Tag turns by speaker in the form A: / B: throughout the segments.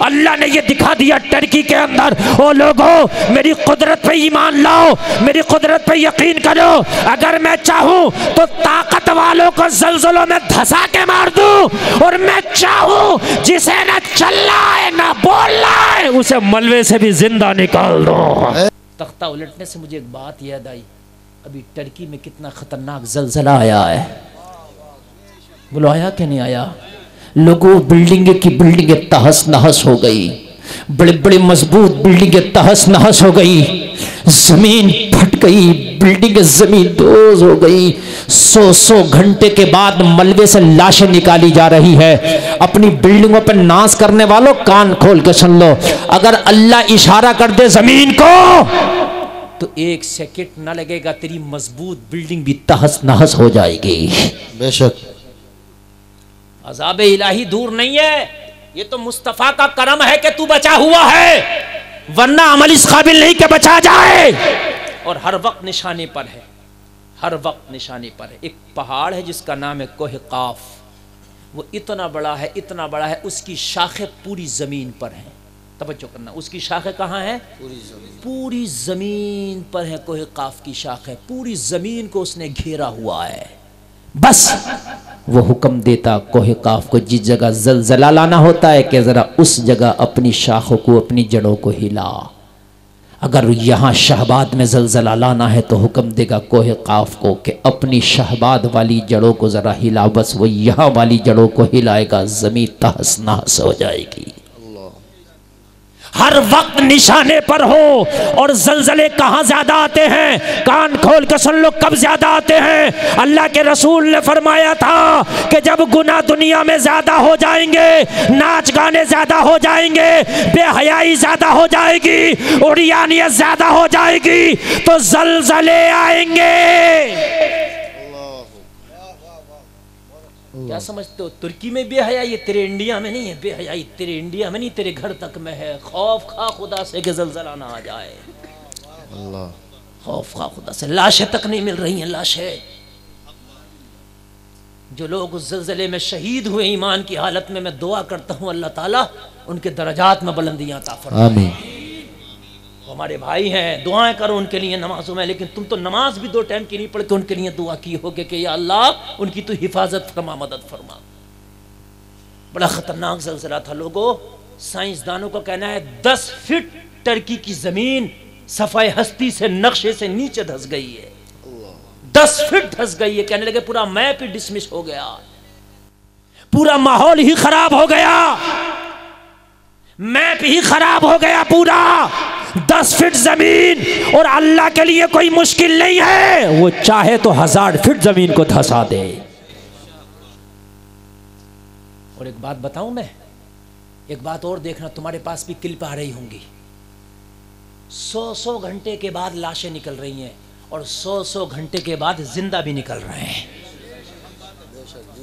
A: اللہ نے یہ دکھا دیا ٹرکی کے اندر، او لوگوں میری قدرت پہ ایمان لاؤ، میری قدرت پہ یقین کرو، اگر میں چاہوں تو طاقت والوں کو زلزلوں میں دھسا کے مار دوں، اور میں چاہوں جسے نہ چلنا ہے نہ بولنا ہے اسے ملبے سے بھی زندہ نکال دو۔ تختہ الٹنے سے مجھے ایک بات یاد آئی، ابھی ٹرکی میں کتنا خطرناک زلزلہ آیا ہے، بولو آیا کہ نہیں آیا؟ لوگوں بلڈنگیں کی بلڈنگیں تہس نہس ہو گئی، بڑے بڑے مضبوط بلڈنگیں تہس نہس ہو گئی، زمین پھٹ گئی، بلڈنگیں زمین دوز ہو گئی، 100 گھنٹے کے بعد ملبے سے لاشیں نکالی جا رہی ہے۔ اپنی بلڈنگوں پر ناز کرنے والوں کان کھول کے سن لو، اگر اللہ اشارہ کر دے زمین کو تو 1 سیکنڈ نہ لگے گا تیری مضبوط بلڈنگ بھی تہس نہس ہو جائے گی۔
B: بے شک
A: عذاب الہی دور نہیں ہے، یہ تو مصطفیٰ کا کرم ہے کہ تو بچا ہوا ہے، ورنہ عمل اس قابل نہیں کہ بچا جائے۔ اور ہر وقت نشانے پر ہے، ہر وقت نشانے پر ہے۔ ایک پہاڑ ہے جس کا نام ہے کوہ قاف، وہ اتنا بڑا ہے، اتنا بڑا ہے، اس کی شاخیں پوری زمین پر ہیں۔ توجہ کرنا، اس کی شاخیں کہاں ہیں؟ پوری زمین پر ہے کوہ قاف کی شاخیں، پوری زمین کو اس نے گھیرا ہوا ہے۔ بس وہ حکم دیتا کوہ قاف کو جس جگہ زلزلہ لانا ہوتا ہے کہ ذرا اس جگہ اپنی شاخوں کو، اپنی جڑوں کو ہلا۔ اگر یہاں شہباد میں زلزلہ لانا ہے تو حکم دے گا کوہ قاف کو کہ اپنی شہباد والی جڑوں کو ذرا ہلا، بس وہ یہاں والی جڑوں کو ہلائے گا، زمین تہس نہس ہو جائے گی۔ ہر وقت نشانے پر ہو۔ اور زلزلے کہاں زیادہ آتے ہیں؟ کان کھول کے سن لو کب زیادہ آتے ہیں۔ اللہ کے رسول نے فرمایا تھا کہ جب گناہ دنیا میں زیادہ ہو جائیں گے، ناچ گانے زیادہ ہو جائیں گے، بے حیائی زیادہ ہو جائے گی، عریانیت زیادہ ہو جائے گی، تو زلزلے آئیں گے۔ کیا سمجھتے ہو؟ ترکی میں بے حیائی ہے، تیرے انڈیا میں نہیں ہے بے حیائی، تیرے انڈیا میں نہیں، تیرے گھر تک میں ہے۔ خوف خواہ خدا سے کہ زلزلہ نہ آ جائے،
B: اللہ
A: خوف خواہ خدا سے۔ لاشیں تک نہیں مل رہی ہیں، لاشیں۔ جو لوگ اس زلزلے میں شہید ہوئے ایمان کی حالت میں دعا کرتا ہوں اللہ تعالیٰ ان کے درجات میں بلندیاں عطا فرمائے۔
B: آمین۔
A: ہمارے بھائی ہیں، دعائیں کرو ان کے لیے نمازوں میں، لیکن تم تو نماز بھی 2 ٹائم کی نہیں پڑھ کے ان کے لیے دعا کی ہوگے کہ یا اللہ ان کی تو حفاظت فرما، مدد فرما۔ بڑا خطرناک زلزلہ تھا لوگوں۔ سائنسدانوں کا کہنا ہے 10 فٹ ٹرکی کی زمین صفحہ ہستی سے، نقشے سے نیچے دھس گئی ہے، 10 فٹ دھس گئی ہے۔ کہنے لگے پورا میپ ہی ڈسمس ہو گیا، پورا ماحول ہی خراب ہو گیا، میپ ہی خراب ہو گیا پورا۔ 10 فٹ زمین، اور اللہ کے لیے کوئی مشکل نہیں ہے، وہ چاہے تو 1000 فٹ زمین کو دھسا دے۔ اور ایک بات بتاؤں میں، ایک بات اور دیکھنا، تمہارے پاس بھی کلپ آ رہی ہوں گی۔ 100 گھنٹے کے بعد لاشیں نکل رہی ہیں، اور 100 گھنٹے کے بعد زندہ بھی نکل رہے ہیں۔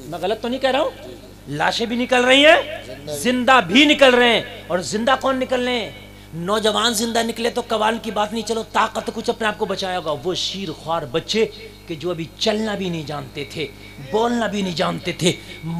A: میں غلط تو نہیں کہہ رہا ہوں؟ لاشیں بھی نکل رہی ہیں، زندہ بھی نکل رہے ہیں۔ اور زندہ کون نکل رہے ہیں؟ نوجوان زندہ نکلے تو قوال کی بات نہیں، چلو طاقت کچھ اپنے آپ کو بچایا ہوگا۔ وہ شیر خوار بچے کہ جو ابھی چلنا بھی نہیں جانتے تھے، بولنا بھی نہیں جانتے تھے،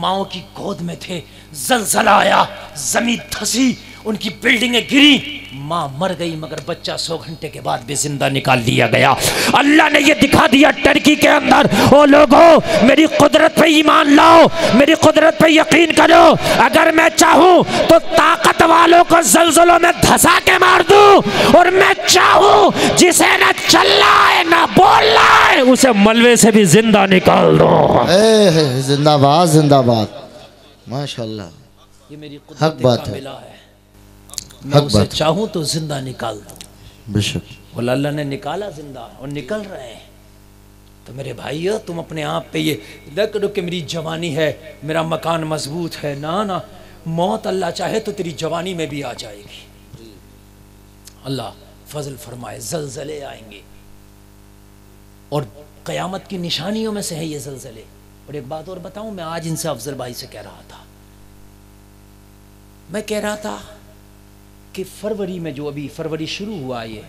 A: ماؤں کی گود میں تھے، زلزلہ آیا، زمین دھسی، ان کی بلڈنگیں گری، ماں مر گئی، مگر بچہ 100 گھنٹے کے بعد بھی زندہ نکال لیا گیا۔ اللہ نے یہ دکھا دیا ٹرکی کے اندر، او لوگوں میری قدرت پہ ایمان لاؤ، میری قدرت پہ یقین کرو، اگر میں چاہوں تو طاقت والوں کو زلزلوں میں دھسا کے مار دوں، اور میں چاہوں جسے نہ چلنا ہے نہ بولنا ہے اسے ملبے سے بھی زندہ نکال دو۔
B: زندہ باد، زندہ باد، ماشاءاللہ۔
A: یہ میری قدرت
B: حق بات ہے،
A: کاملہ ہے، میں اسے چاہوں تو زندہ نکال دوں۔
B: بے شک
A: اللہ نے نکالا زندہ، اور نکل رہے ہیں۔ تو میرے بھائیو تم اپنے آپ پہ یہ نہ کرو کہ میری جوانی ہے، میرا مکان مضبوط ہے، نہ موت اللہ چاہے تو تیری جوانی میں بھی آ جائے گی۔ اللہ فضل فرمائے، زلزلے آئیں گے، اور قیامت کی نشانیوں میں سے ہے یہ زلزلے۔ اور ایک بات اور بتاؤں، میں آج ان سے افضل بھائی سے کہہ رہا تھا، میں کہہ رہا تھا کہ فروری میں جو ابھی فروری شروع ہوا یہ،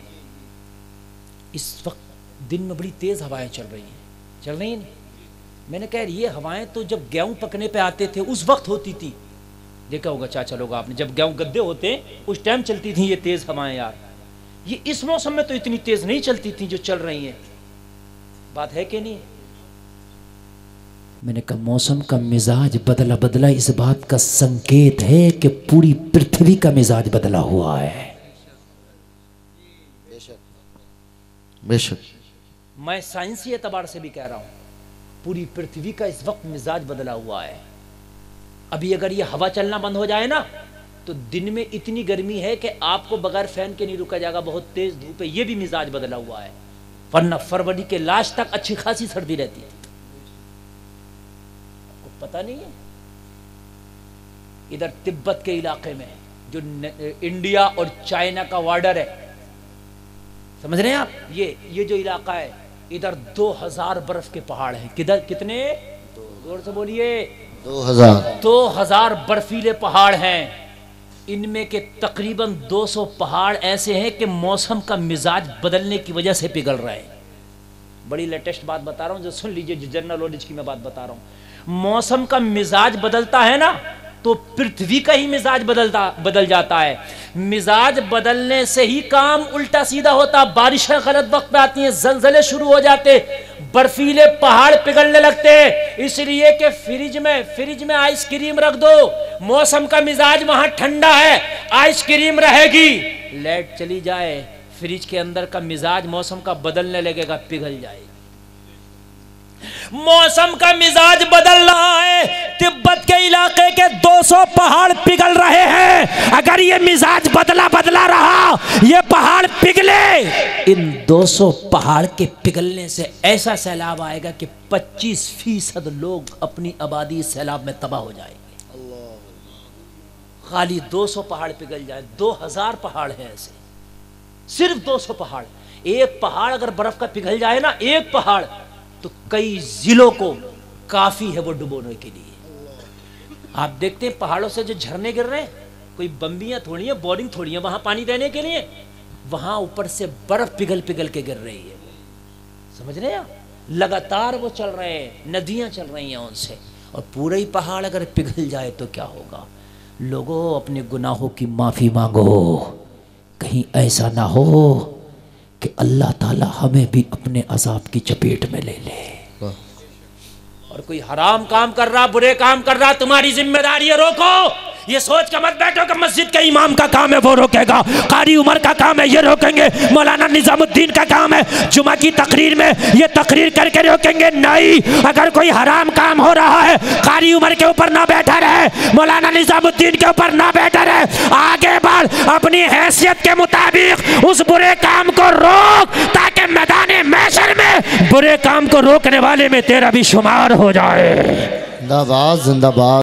A: اس وقت دن میں بڑی تیز ہوائیں چل رہی ہیں۔ میں نے کہا یہ ہوائیں تو جب گیہوں پکنے پہ آتے تھے اس وقت ہوتی تھی، دیکھا ہوگا چاچا لوگ آپ نے، جب گیہوں گدے ہوتے اس ٹائم چلتی تھیں یہ تیز ہوائیں یار، یہ اس موسم میں تو اتنی تیز نہیں چلتی تھیں جو چل رہی ہیں. بات ہے کہ نہیں؟ میں نے کہا موسم کا مزاج بدلا بدلا اس بات کا سنکیت ہے کہ پوری پرتھوی کا مزاج بدلا ہوا ہے.
B: بے شک.
A: میں سائنسی اعتبار سے بھی کہہ رہا ہوں پوری پرتھوی کا اس وقت مزاج بدلا ہوا ہے. ابھی اگر یہ ہوا چلنا بند ہو جائے نا تو دن میں اتنی گرمی ہے کہ آپ کو بغیر فین کے نہیں رکا جائے گا، بہت تیز دھوپ ہے. یہ بھی مزاج بدلا ہوا ہے، ورنہ فروری کے لاسٹ تک اچھی خاصی سردی رہتی تھی. آپ کو پتہ نہیں ہے ادھر تبت کے علاقے میں جو انڈیا اور چائنا کا وارڈر ہے، سمجھ رہے ہیں آپ، یہ جو علاقہ ہے ادھر 2000 برف کے پہاڑ ہیں. کدھر کتنے؟ زور سے بولیے. 2000 برفیلے پہاڑ ہیں. ان میں کے تقریباً 200 پہاڑ ایسے ہیں کہ موسم کا مزاج بدلنے کی وجہ سے پگھل رہے ہیں. بڑی لیٹسٹ بات بتا رہا ہوں، جو سن لیجئے، جو جنرل نالج کی میں بات بتا رہا ہوں. موسم کا مزاج بدلتا ہے نا تو پرتھوی کا ہی مزاج بدل جاتا ہے. مزاج بدلنے سے ہی کام الٹا سیدھا ہوتا. بارشیں غلط وقت پہ آتی ہیں، زلزلے شروع ہو جاتے، برفیلے پہاڑ پگھلنے لگتے. اس لیے کہ فریج میں آئس کریم رکھ دو، موسم کا مزاج وہاں ٹھنڈا ہے، آئس کریم رہے گی. لائٹ چلی جائے، فریج کے اندر کا مزاج موسم کا بدلنے لگے گا، پگھل جائے گا. موسم کا مزاج بدل رہا ہے. تبت کے علاقے کے 200 پہاڑ پگھل رہے ہیں. اگر یہ مزاج بدلا رہا، یہ پہاڑ پگھلے، ان 200 پہاڑ کے پگھلنے سے ایسا سیلاب آئے گا کہ 25% لوگ اپنی آبادی اس سیلاب میں تباہ ہو جائیں گے. خالی 200 پہاڑ پگھل جائے. 2000 پہاڑ ہیں ایسے، صرف 200 پہاڑ. ایک پہاڑ اگر برف کا پگھل جائے نا، ایک پہاڑ، تو کئی ضلعوں کو کافی ہے وہ ڈبونے کے لیے. آپ دیکھتے ہیں پہاڑوں سے جو جھرنے گر رہے ہیں، کوئی بمبیاں تھوڑی ہیں، بورنگ تھوڑی ہیں وہاں پانی دینے کے لیے، وہاں اوپر سے برف پگھل کے گر رہی ہے. سمجھ رہے ہیں؟ لگاتار وہ چل رہے ہیں، ندیاں چل رہی ہیں ان سے. اور پورا ہی پہاڑ اگر پگھل جائے تو کیا ہوگا؟ لوگوں اپنے گناہوں کی معافی مانگو، کہیں ایسا نہ ہو کہ اللہ تعالی ہمیں بھی اپنے عذاب کی چپیٹ میں لے لے. اور کوئی حرام کام کر رہا، برے کام کر رہا، تمہاری ذمہ داری ہے روکو. یہ سوچ کے مت بیٹھو کہ مسجد کے امام کا کام ہے وہ روکے گا، قاری عمر کا کام ہے یہ روکیں گے، مولانا نظام الدین کا کام ہے جمعہ کی تقریر میں یہ تقریر کر کے روکیں گے. نہیں، اگر کوئی حرام کام ہو رہا ہے، قاری عمر کے اوپر نہ بیٹھا رہے، مولانا نظام الدین کے اوپر نہ بیٹھا رہے، آگے بڑھ، اپنی حیثیت کے مطابق اس برے کام کو روک، تاکہ میدان محشر میں برے کام کو روکنے والے میں تیرا بھی شمار ہو جائے.
B: زندہ باد، زندہ باد.